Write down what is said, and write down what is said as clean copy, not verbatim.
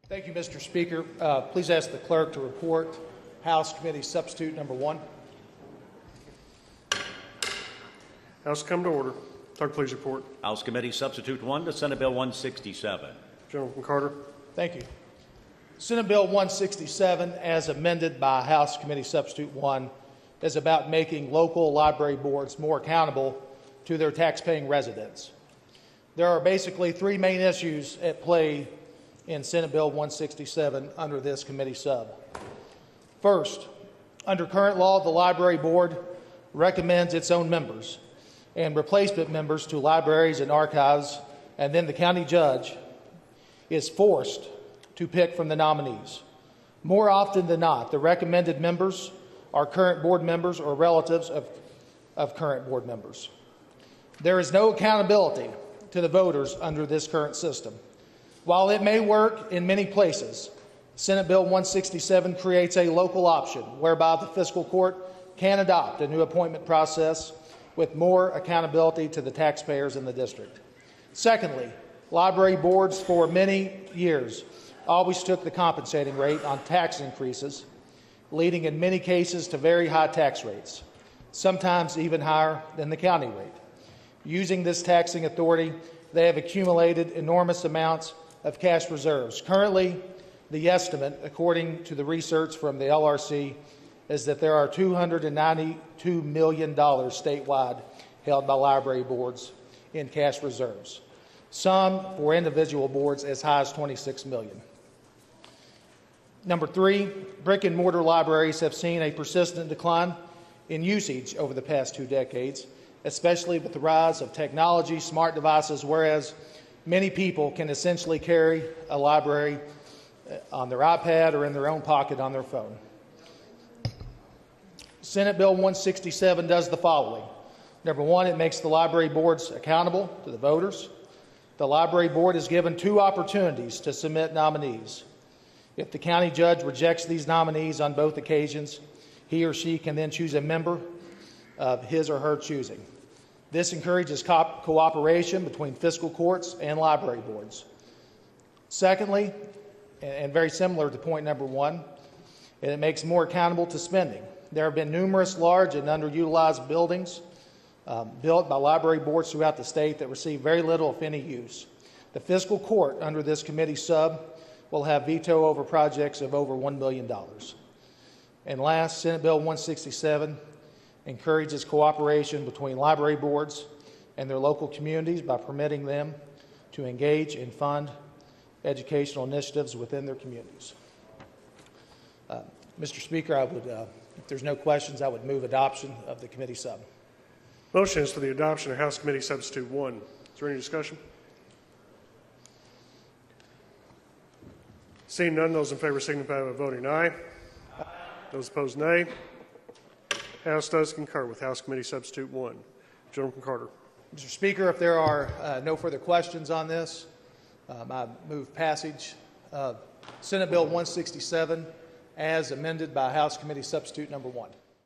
Thank you, Mr. Speaker. Please ask the clerk to report House Committee Substitute Number 1. House come to order. Clerk, please report. House Committee Substitute 1 to Senate Bill 167. Gentleman Carter. Thank you. Senate Bill 167, as amended by House Committee Substitute 1, is about making local library boards more accountable to their taxpaying residents. There are basically three main issues at play in Senate Bill 167 under this committee sub. First, under current law, the library board recommends its own members and replacement members to libraries and archives, and then the county judge is forced to pick from the nominees. More often than not, the recommended members are current board members or relatives of current board members. There is no accountability to the voters under this current system. While it may work in many places, Senate Bill 167 creates a local option whereby the fiscal court can adopt a new appointment process with more accountability to the taxpayers in the district. Secondly, library boards for many years always took the compensating rate on tax increases, leading in many cases to very high tax rates, sometimes even higher than the county rate. Using this taxing authority, they have accumulated enormous amounts of cash reserves. Currently, the estimate, according to the research from the LRC, is that there are $292 million statewide held by library boards in cash reserves, some for individual boards as high as $26 million. Number three, brick and mortar libraries have seen a persistent decline in usage over the past 2 decades, especially with the rise of technology, smart devices, whereas many people can essentially carry a library on their iPad or in their own pocket on their phone. Senate Bill 167 does the following. Number one, it makes the library boards accountable to the voters. The library board is given 2 opportunities to submit nominees. If the county judge rejects these nominees on both occasions, he or she can then choose a member of his or her choosing. This encourages cooperation between fiscal courts and library boards. Secondly, and very similar to point number 1, it makes more accountable to spending. There have been numerous large and underutilized buildings built by library boards throughout the state that receive very little, if any, use. The fiscal court under this committee sub will have veto over projects of over $1 billion. And last, Senate Bill 167 encourages cooperation between library boards and their local communities by permitting them to engage and fund educational initiatives within their communities. Mr. Speaker, I would, if there's no questions, I would move adoption of the committee sub. Motion is for the adoption of House Committee Substitute 1. Is there any discussion? Seeing none, those in favor signify by voting aye. Those opposed, nay. House does concur with House Committee Substitute 1. Gentleman Carter. Mr. Speaker, if there are no further questions on this, I move passage of Senate Bill 167 as amended by House Committee Substitute Number 1.